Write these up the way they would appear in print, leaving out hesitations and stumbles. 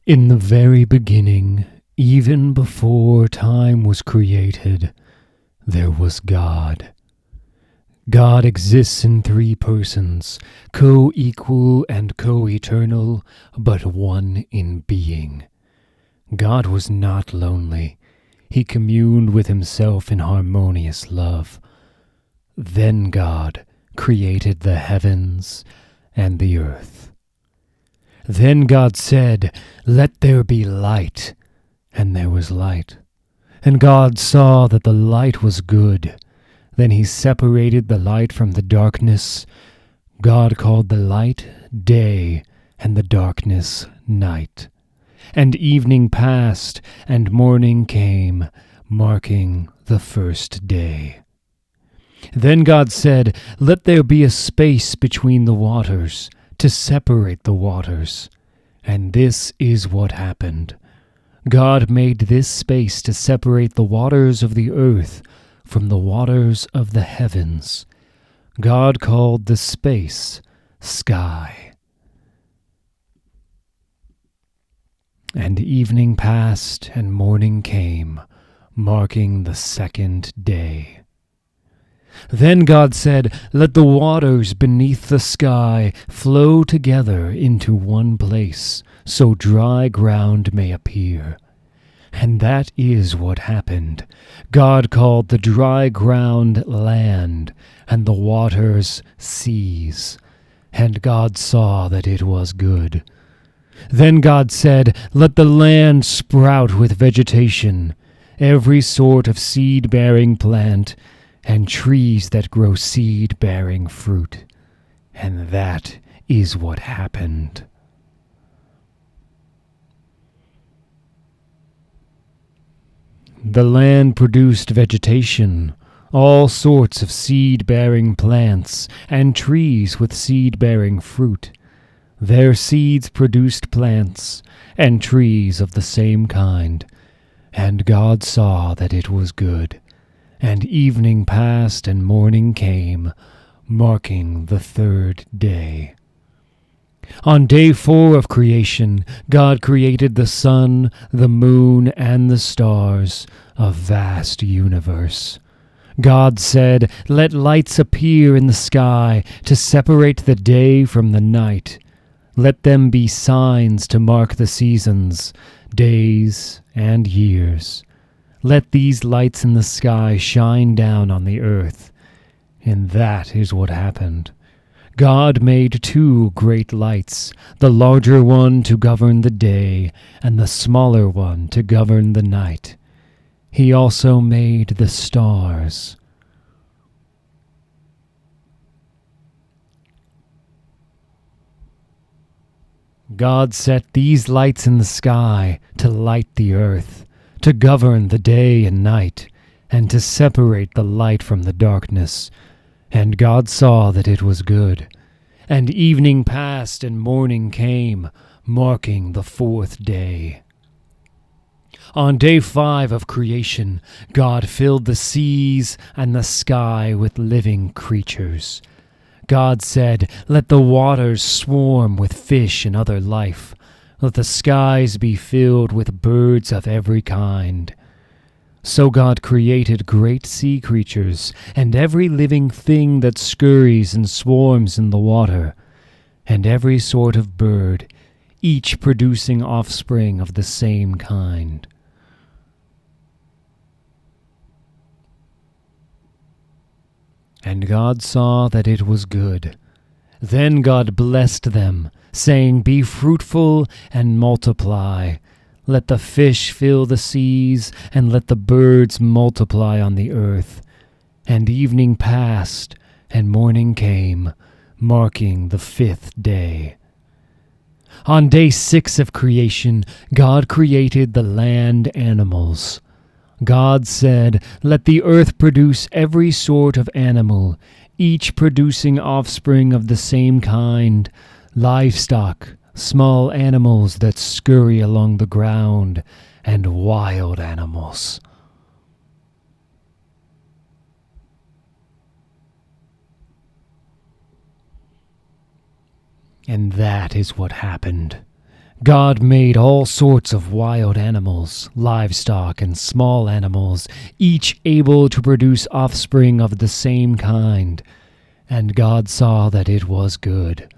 In the very beginning, even before time was created, there was God. God exists in three persons, co-equal and co-eternal, but one in being. God was not lonely. He communed with himself in harmonious love. Then God created the heavens and the earth. Then God said, "Let there be light," and there was light. And God saw that the light was good. Then he separated the light from the darkness. God called the light day, and the darkness night. And evening passed, and morning came, marking the first day. Then God said, "Let there be a space between the waters, to separate the waters." And this is what happened. God made this space to separate the waters of the earth from the waters of the heavens. God called the space sky. And evening passed, and morning came, marking the second day. Then God said, "Let the waters beneath the sky flow together into one place, so dry ground may appear." And that is what happened. God called the dry ground land, and the waters seas. And God saw that it was good. Then God said, "Let the land sprout with vegetation, every sort of seed-bearing plant, and trees that grow seed-bearing fruit." And that is what happened. The land produced vegetation, all sorts of seed-bearing plants, and trees with seed-bearing fruit. Their seeds produced plants, and trees of the same kind. And God saw that it was good. And evening passed, and morning came, marking the third day. On day 4 of creation, God created the sun, the moon, and the stars, a vast universe. God said, "Let lights appear in the sky to separate the day from the night. Let them be signs to mark the seasons, days, and years. Let these lights in the sky shine down on the earth." And that is what happened. God made 2 great lights, the larger one to govern the day, and the smaller one to govern the night. He also made the stars. God set these lights in the sky to light the earth, to govern the day and night, and to separate the light from the darkness. And God saw that it was good. And evening passed, and morning came, marking the 4th day. On day 5 of creation, God filled the seas and the sky with living creatures. God said, "Let the waters swarm with fish and other life. Let the skies be filled with birds of every kind." So God created great sea creatures, and every living thing that scurries and swarms in the water, and every sort of bird, each producing offspring of the same kind. And God saw that it was good. Then God blessed them, saying, "Be fruitful and multiply. Let the fish fill the seas, and let the birds multiply on the earth." And evening passed, and morning came, marking the 5th day. On day 6 of creation, God created the land animals. God said, "Let the earth produce every sort of animal, each producing offspring of the same kind, livestock, small animals that scurry along the ground, and wild animals." And that is what happened. God made all sorts of wild animals, livestock, and small animals, each able to produce offspring of the same kind. And God saw that it was good.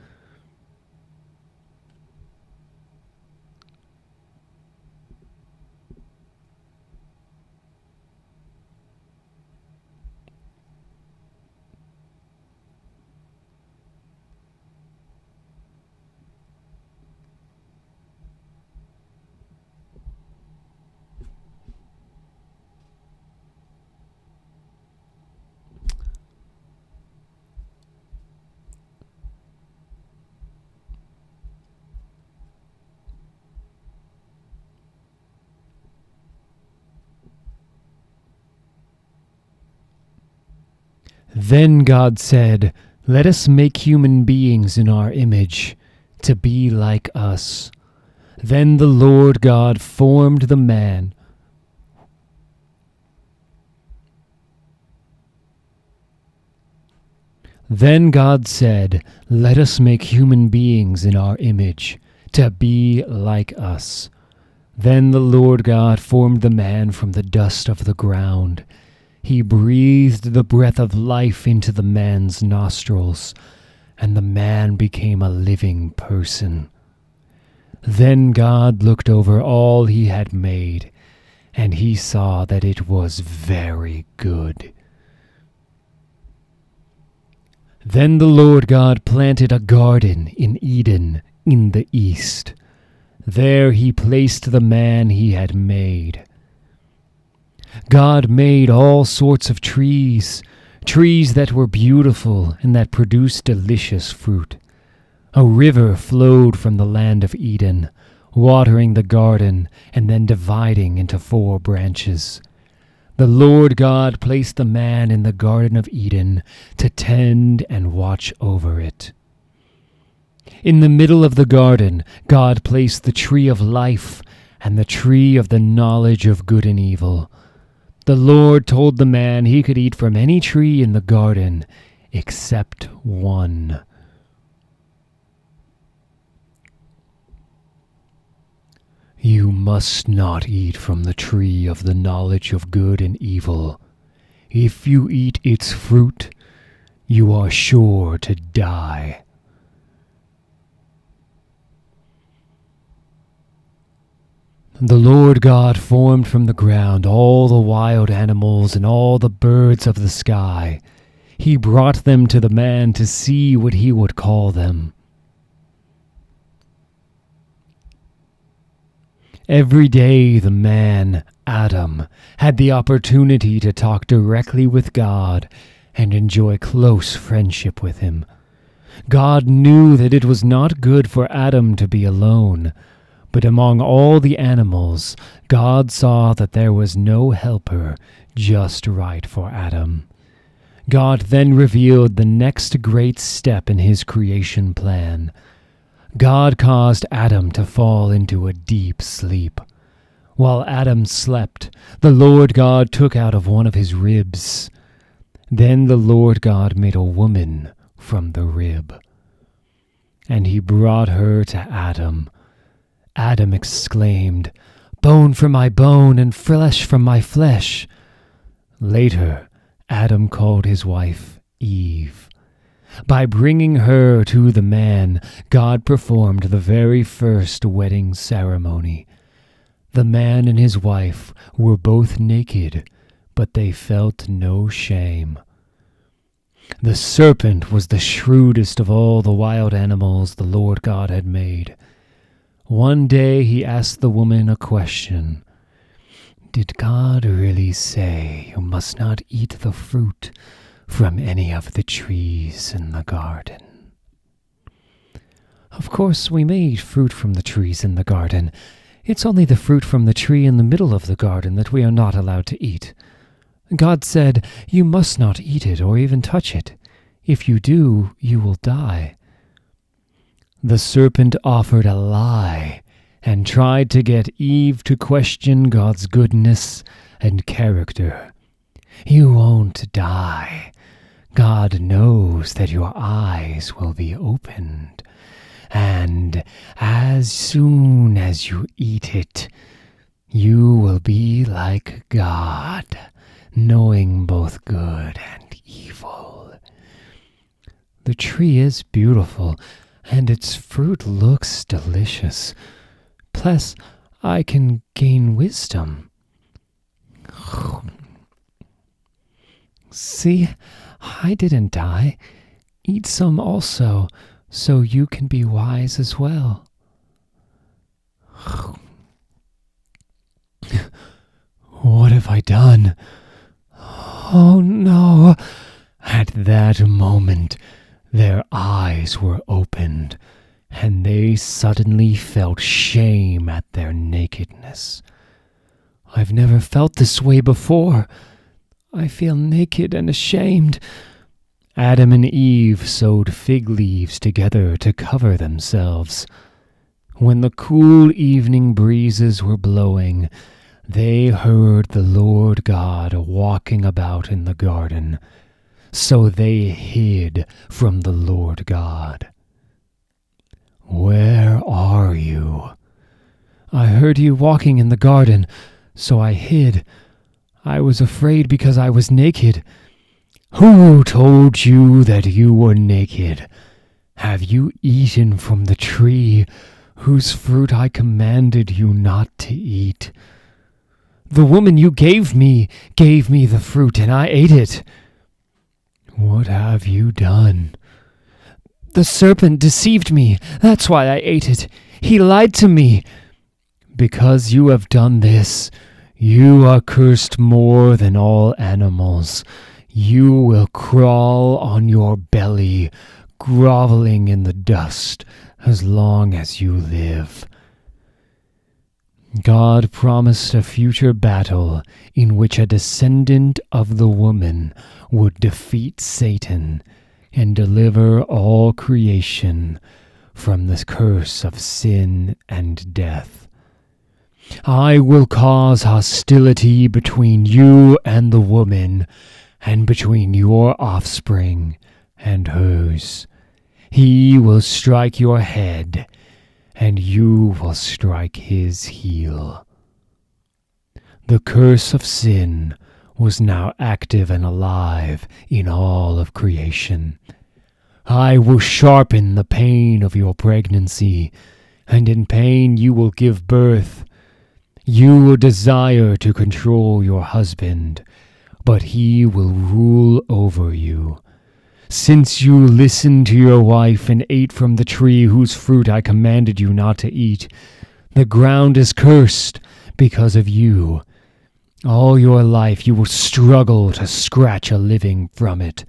Then God said, "Let us make human beings in our image, to be like us." Then the Lord God formed the man. Then God said, "Let us make human beings in our image, to be like us." Then the Lord God formed the man from the dust of the ground. He breathed the breath of life into the man's nostrils, and the man became a living person. Then God looked over all he had made, and he saw that it was very good. Then the Lord God planted a garden in Eden in the east. There he placed the man he had made. God made all sorts of trees, trees that were beautiful and that produced delicious fruit. A river flowed from the land of Eden, watering the garden and then dividing into 4 branches. The Lord God placed the man in the Garden of Eden to tend and watch over it. In the middle of the garden, God placed the tree of life and the tree of the knowledge of good and evil. The Lord told the man he could eat from any tree in the garden except one. You must not eat from the tree of the knowledge of good and evil. If you eat its fruit, you are sure to die. The Lord God formed from the ground all the wild animals and all the birds of the sky. He brought them to the man to see what he would call them. Every day the man, Adam, had the opportunity to talk directly with God and enjoy close friendship with him. God knew that it was not good for Adam to be alone, but among all the animals, God saw that there was no helper just right for Adam. God then revealed the next great step in his creation plan. God caused Adam to fall into a deep sleep. While Adam slept, the Lord God took out of one of his ribs. Then the Lord God made a woman from the rib, and he brought her to Adam. Adam exclaimed, "Bone from my bone and flesh from my flesh." Later, Adam called his wife Eve. By bringing her to the man, God performed the very first wedding ceremony. The man and his wife were both naked, but they felt no shame. The serpent was the shrewdest of all the wild animals the Lord God had made. One day he asked the woman a question. "Did God really say you must not eat the fruit from any of the trees in the garden?" "Of course we may eat fruit from the trees in the garden. It's only the fruit from the tree in the middle of the garden that we are not allowed to eat. God said, you must not eat it or even touch it. If you do, you will die." The serpent offered a lie and tried to get Eve to question God's goodness and character. "You won't die. God knows that your eyes will be opened, and as soon as you eat it, you will be like God, knowing both good and evil. The tree is beautiful, and its fruit looks delicious. Plus, I can gain wisdom. See, I didn't die. Eat some also, so you can be wise as well. What have I done? Oh no! At that moment, their eyes were opened, and they suddenly felt shame at their nakedness. I've never felt this way before. I feel naked and ashamed. Adam and Eve sewed fig leaves together to cover themselves. When the cool evening breezes were blowing, they heard the Lord God walking about in the garden. So they hid from the Lord God. Where are you? I heard you walking in the garden, so I hid. I was afraid because I was naked. Who told you that you were naked? Have you eaten from the tree whose fruit I commanded you not to eat? The woman you gave me the fruit, and I ate it. What have you done? The serpent deceived me. That's why I ate it. He lied to me. Because you have done this, you are cursed more than all animals. You will crawl on your belly, groveling in the dust, as long as you live. God promised a future battle in which a descendant of the woman would defeat Satan and deliver all creation from the curse of sin and death. I will cause hostility between you and the woman, and between your offspring and hers. He will strike your head, and you will strike his heel. The curse of sin was now active and alive in all of creation. I will sharpen the pain of your pregnancy, and in pain you will give birth. You will desire to control your husband, but he will rule over you. Since you listened to your wife and ate from the tree whose fruit I commanded you not to eat, the ground is cursed because of you. All your life you will struggle to scratch a living from it.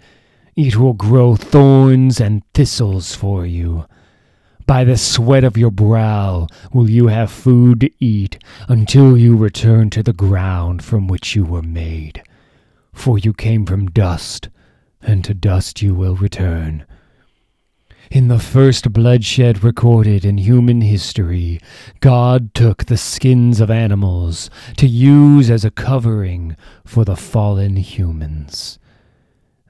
It will grow thorns and thistles for you. By the sweat of your brow will you have food to eat until you return to the ground from which you were made. For you came from dust, and to dust you will return. In the first bloodshed recorded in human history, God took the skins of animals to use as a covering for the fallen humans.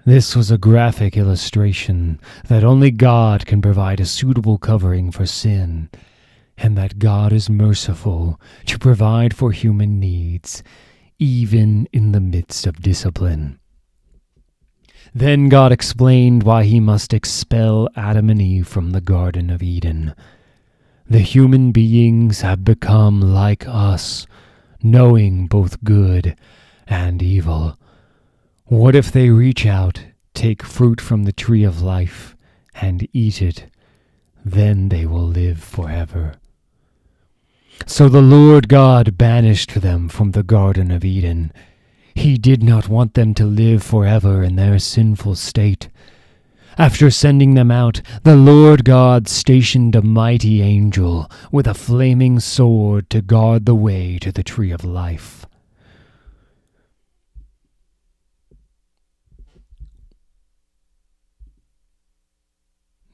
This was a graphic illustration that only God can provide a suitable covering for sin, and that God is merciful to provide for human needs, even in the midst of discipline. Then God explained why he must expel Adam and Eve from the Garden of Eden. The human beings have become like us, knowing both good and evil. What if they reach out, take fruit from the tree of life, and eat it? Then they will live forever. So the Lord God banished them from the Garden of Eden. He did not want them to live forever in their sinful state. After sending them out, the Lord God stationed a mighty angel with a flaming sword to guard the way to the tree of life.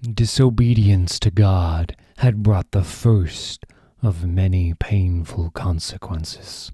Disobedience to God had brought the first of many painful consequences.